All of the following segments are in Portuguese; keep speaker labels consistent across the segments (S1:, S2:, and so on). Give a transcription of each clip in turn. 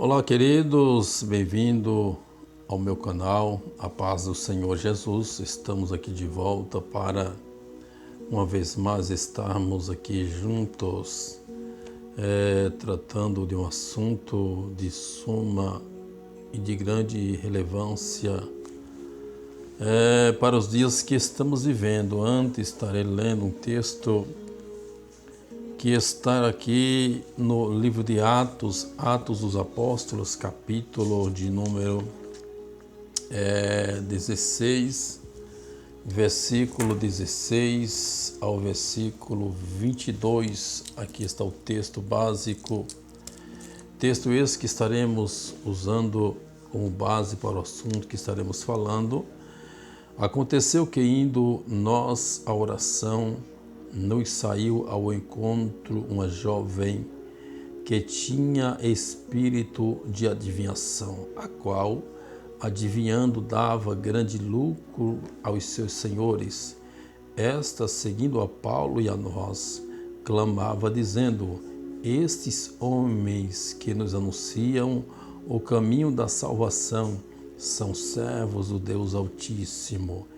S1: Olá, queridos, bem-vindo ao meu canal, a paz do Senhor Jesus. Estamos aqui de volta para, uma vez mais, estarmos aqui juntos, tratando de um assunto de suma e de grande relevância para os dias que estamos vivendo. Antes, estarei lendo um texto que está aqui no livro de Atos, Atos dos Apóstolos, capítulo de número 16, versículo 16 ao versículo 22. Aqui está o texto básico, texto esse que estaremos usando como base para o assunto que estaremos falando. Aconteceu que, indo nós à oração, nos saiu ao encontro uma jovem que tinha espírito de adivinhação, a qual, adivinhando, dava grande lucro aos seus senhores. Esta, seguindo a Paulo e a nós, clamava, dizendo: estes homens que nos anunciam o caminho da salvação são servos do Deus Altíssimo.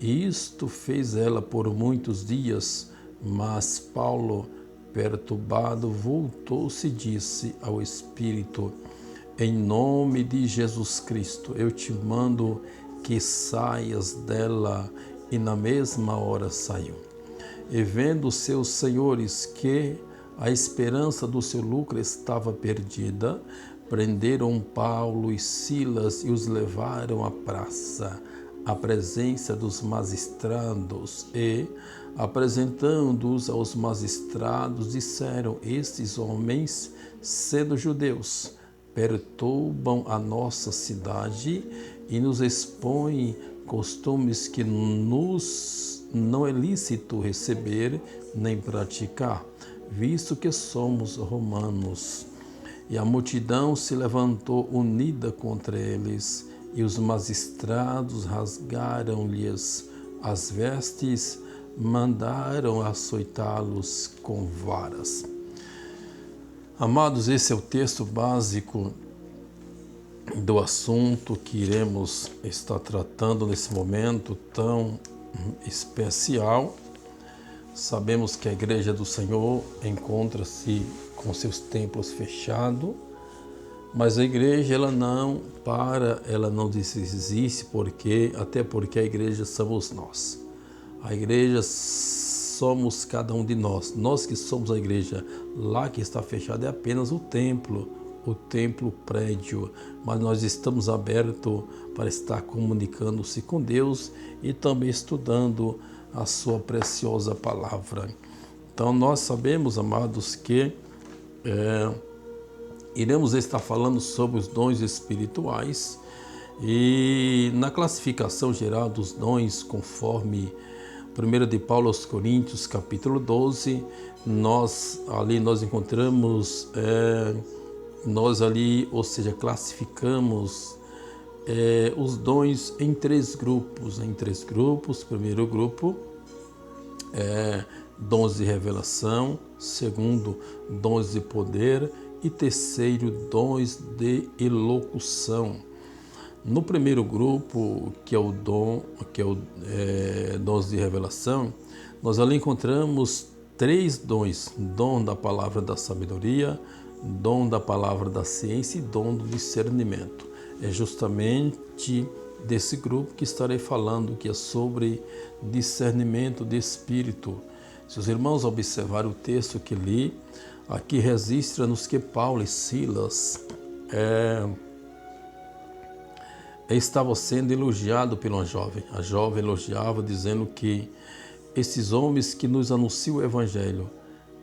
S1: Isto fez ela por muitos dias, mas Paulo, perturbado, voltou-se e disse ao Espírito: em nome de Jesus Cristo, eu te mando que saias dela. E na mesma hora saiu. E vendo seus senhores que a esperança do seu lucro estava perdida, prenderam Paulo e Silas e os levaram à praça, à presença dos magistrados, e, apresentando-os aos magistrados, disseram: estes homens, sendo judeus, perturbam a nossa cidade e nos expõem costumes que nos não é lícito receber nem praticar, visto que somos romanos. E a multidão se levantou unida contra eles, e os magistrados rasgaram-lhes as vestes, mandaram açoitá-los com varas. Amados, esse é o texto básico do assunto que iremos estar tratando nesse momento tão especial. Sabemos que a Igreja do Senhor encontra-se com seus templos fechados, mas a Igreja ela não desiste, até porque a Igreja somos nós. A Igreja somos cada um de nós. Nós que somos a Igreja. Lá que está fechado é apenas o templo prédio, mas nós estamos abertos para estar comunicando-se com Deus e também estudando a sua preciosa palavra. Então nós sabemos, amados, que iremos estar falando sobre os dons espirituais, e na classificação geral dos dons, conforme 1 de Paulo aos Coríntios, capítulo 12, nós encontramos, classificamos os dons em três grupos. Primeiro grupo, dons de revelação. Segundo, dons de poder. E terceiro, dons de elocução. No primeiro grupo, que é o dons de revelação, nós ali encontramos três dons: dom da palavra da sabedoria, dom da palavra da ciência e dom do discernimento. É justamente desse grupo que estarei falando, que é sobre discernimento de espírito. Se os irmãos observarem o texto que li, aqui registra-nos que Paulo e Silas estavam sendo elogiados por uma jovem. A jovem elogiava, dizendo que esses homens que nos anunciam o Evangelho,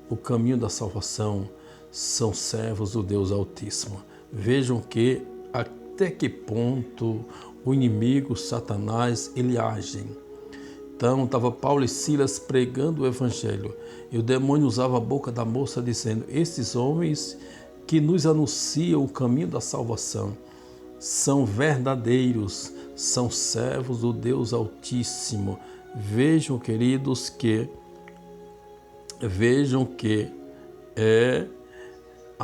S1: o caminho da salvação, são servos do Deus Altíssimo. Vejam que até que ponto o inimigo, Satanás, ele age. Então, estava Paulo e Silas pregando o Evangelho, e o demônio usava a boca da moça, dizendo: esses homens que nos anunciam o caminho da salvação são verdadeiros, são servos do Deus Altíssimo. Vejam, queridos, que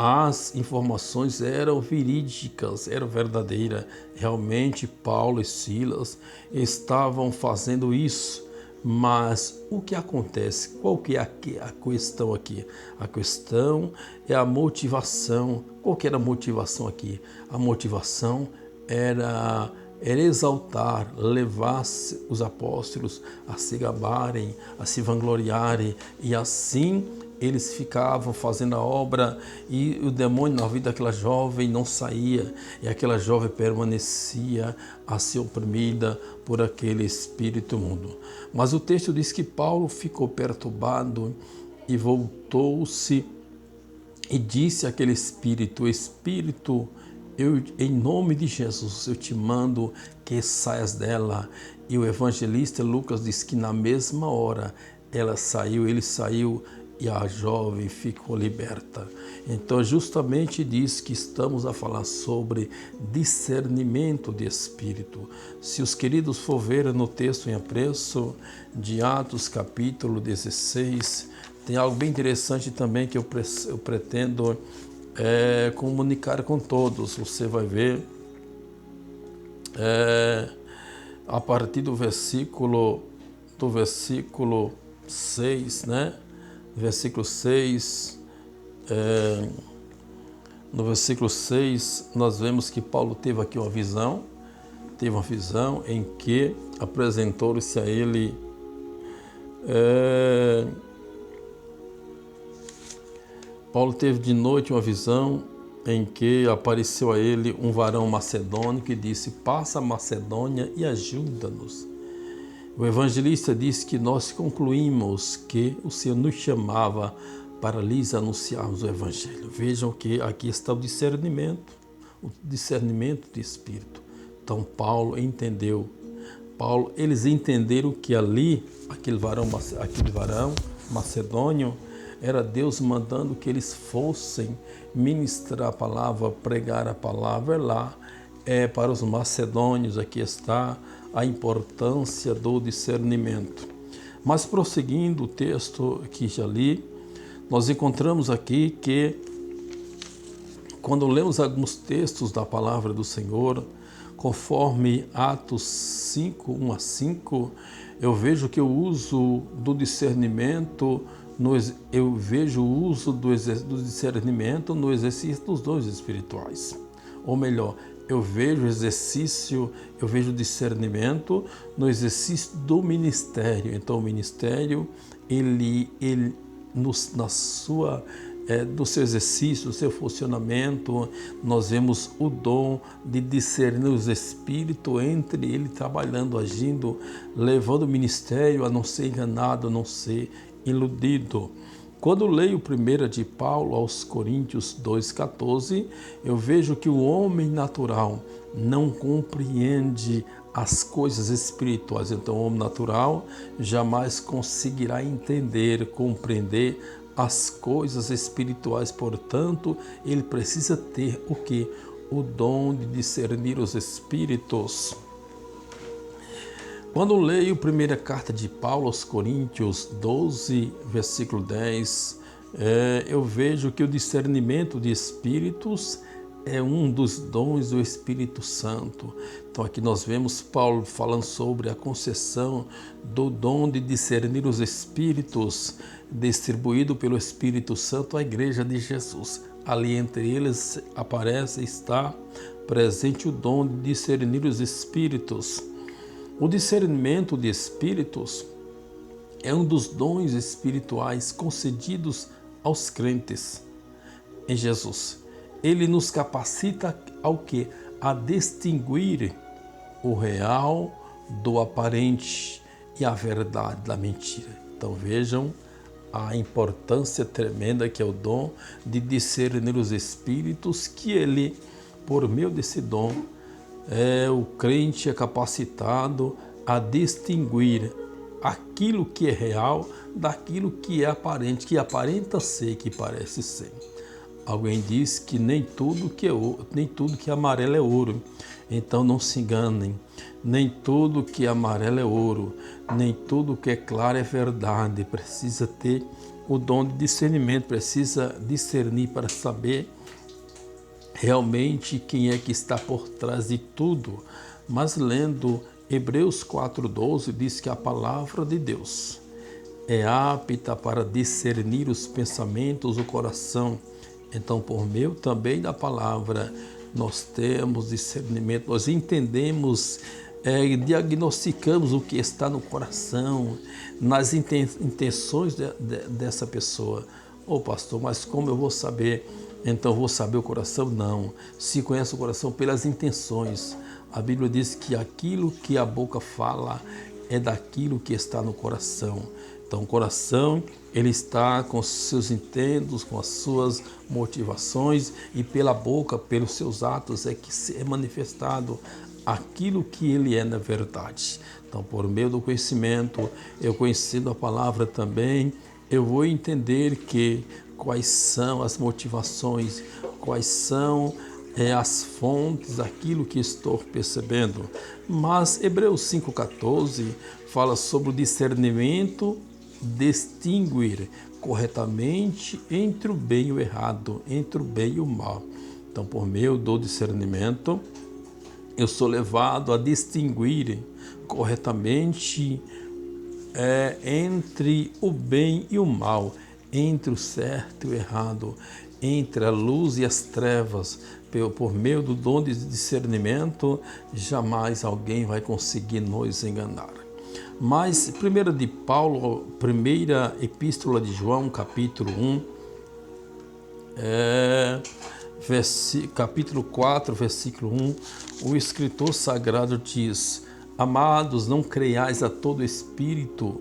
S1: as informações eram verídicas, eram verdadeiras. Realmente Paulo e Silas estavam fazendo isso. Mas o que acontece? Qual que é a questão aqui? A questão é a motivação. Qual que era a motivação aqui? A motivação era exaltar, levar os apóstolos a se gabarem, a se vangloriarem, e assim eles ficavam fazendo a obra, e o demônio na vida daquela jovem não saía, e aquela jovem permanecia a ser oprimida por aquele espírito imundo. Mas o texto diz que Paulo ficou perturbado e voltou-se e disse àquele espírito: Espírito, em nome de Jesus, eu te mando que saias dela. E o evangelista Lucas diz que na mesma hora ele saiu e a jovem ficou liberta. Então, justamente disso que estamos a falar sobre discernimento de espírito. Se os queridos for ver no texto em apreço de Atos capítulo 16, tem algo bem interessante também que eu pretendo comunicar com todos. Você vai ver a partir do versículo 6, né? Versículo 6, no versículo 6, nós vemos que Paulo teve aqui uma visão em que apresentou-se a ele Paulo teve de noite uma visão em que apareceu a ele um varão macedônio que disse: passa a Macedônia e ajuda-nos. O evangelista disse que nós concluímos que o Senhor nos chamava para lhes anunciarmos o evangelho. Vejam que aqui está o discernimento de espírito. Então Paulo entendeu. Eles entenderam que ali, aquele varão macedônio, era Deus mandando que eles fossem ministrar a palavra, pregar a palavra lá. Para os macedônios, aqui está a importância do discernimento. Mas prosseguindo o texto que já li, nós encontramos aqui que quando lemos alguns textos da palavra do Senhor, conforme Atos 5, 1 a 5, eu vejo que o uso do discernimento, eu vejo o uso do discernimento no exercício dos dons espirituais. Ou melhor, eu vejo discernimento no exercício do ministério. Então, o ministério, no seu exercício, no seu funcionamento, nós vemos o dom de discernir os espíritos entre ele trabalhando, agindo, levando o ministério a não ser enganado, a não ser iludido. Quando leio 1 de Paulo aos Coríntios 2,14, eu vejo que o homem natural não compreende as coisas espirituais. Então, o homem natural jamais conseguirá entender, compreender as coisas espirituais. Portanto, ele precisa ter o quê? O dom de discernir os espíritos. Quando leio a primeira carta de Paulo aos Coríntios 12, versículo 10, eu vejo que o discernimento de espíritos é um dos dons do Espírito Santo. Então aqui nós vemos Paulo falando sobre a concessão do dom de discernir os espíritos, distribuído pelo Espírito Santo à Igreja de Jesus. Ali entre eles está presente o dom de discernir os espíritos. O discernimento de espíritos é um dos dons espirituais concedidos aos crentes em Jesus. Ele nos capacita ao quê? A distinguir o real do aparente e a verdade da mentira. Então vejam a importância tremenda que é o dom de discernir os espíritos, que ele, por meio desse dom, o crente é capacitado a distinguir aquilo que é real daquilo que é aparente, que aparenta ser, que parece ser. Alguém diz que nem tudo que é amarelo é ouro. Então não se enganem. Nem tudo que é amarelo é ouro. Nem tudo que é claro é verdade. Precisa ter o dom de discernimento, precisa discernir para saber realmente quem é que está por trás de tudo. Mas lendo Hebreus 4:12 diz que a palavra de Deus é apta para discernir os pensamentos, o coração. Então, por meio também da palavra, nós temos discernimento, nós entendemos, diagnosticamos o que está no coração, nas intenções dessa pessoa. Ô pastor, mas como eu vou saber? Então, vou saber o coração? Não. Se conhece o coração pelas intenções. A Bíblia diz que aquilo que a boca fala é daquilo que está no coração. Então, o coração, ele está com os seus intentos, com as suas motivações, e pela boca, pelos seus atos, é que é manifestado aquilo que ele é na verdade. Então, por meio do conhecimento, eu conhecendo a palavra também, eu vou entender quais são as motivações, quais são as fontes daquilo que estou percebendo. Mas Hebreus 5,14 fala sobre o discernimento, distinguir corretamente entre o bem e o errado, entre o bem e o mal. Então, por meio do discernimento, eu sou levado a distinguir corretamente entre o bem e o mal, entre o certo e o errado, entre a luz e as trevas. Por meio do dom de discernimento, jamais alguém vai conseguir nos enganar. Mas, primeira epístola de João, capítulo 1, capítulo 4, versículo 1, o escritor sagrado diz: Amados, não creiais a todo espírito,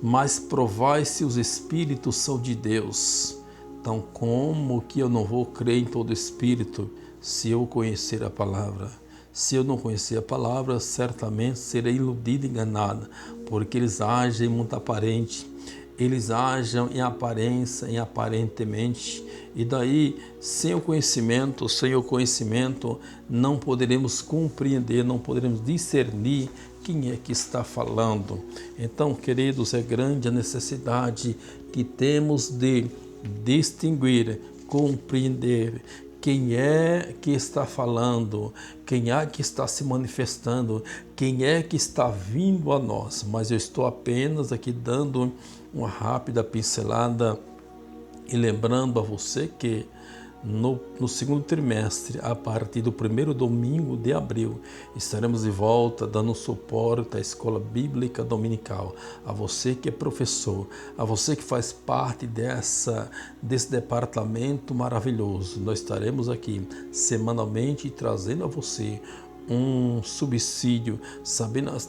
S1: mas provai se os espíritos são de Deus. Então, como que eu não vou crer em todo espírito se eu conhecer a palavra? Se eu não conhecer a palavra, certamente serei iludido e enganado, porque eles agem muito aparente, eles agem em aparência, em aparentemente, e daí, sem o conhecimento, não poderemos compreender, não poderemos discernir quem é que está falando. Então, queridos, é grande a necessidade que temos de distinguir, compreender quem é que está falando, quem é que está se manifestando, quem é que está vindo a nós. Mas eu estou apenas aqui dando uma rápida pincelada e lembrando a você que no segundo trimestre, a partir do primeiro domingo de abril, estaremos de volta dando suporte à Escola Bíblica Dominical. A você que é professor, a você que faz parte desse departamento maravilhoso, nós estaremos aqui semanalmente trazendo a você um subsídio,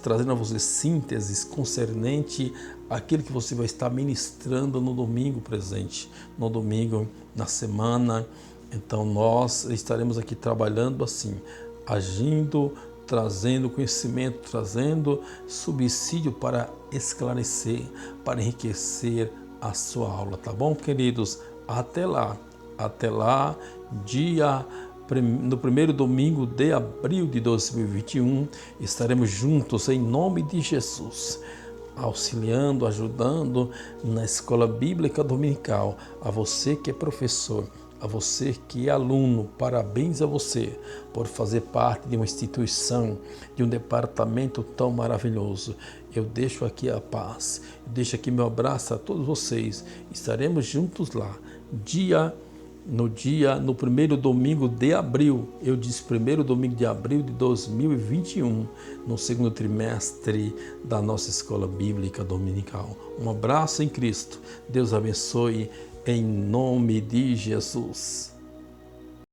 S1: trazendo a você sínteses concernente àquilo que você vai estar ministrando no domingo presente, no domingo, na semana. Então nós estaremos aqui trabalhando assim, agindo, trazendo conhecimento, trazendo subsídio para esclarecer, para enriquecer a sua aula, tá bom, queridos? Até lá, no primeiro domingo de abril de 2021, estaremos juntos em nome de Jesus, auxiliando, ajudando na Escola Bíblica Dominical. A você que é professor, a você que é aluno, parabéns a você por fazer parte de uma instituição, de um departamento tão maravilhoso. Eu deixo aqui a paz, eu deixo aqui meu abraço a todos vocês. Estaremos juntos lá, no primeiro domingo de abril, eu disse primeiro domingo de abril de 2021, no segundo trimestre da nossa Escola Bíblica Dominical. Um abraço em Cristo, Deus abençoe em nome de Jesus.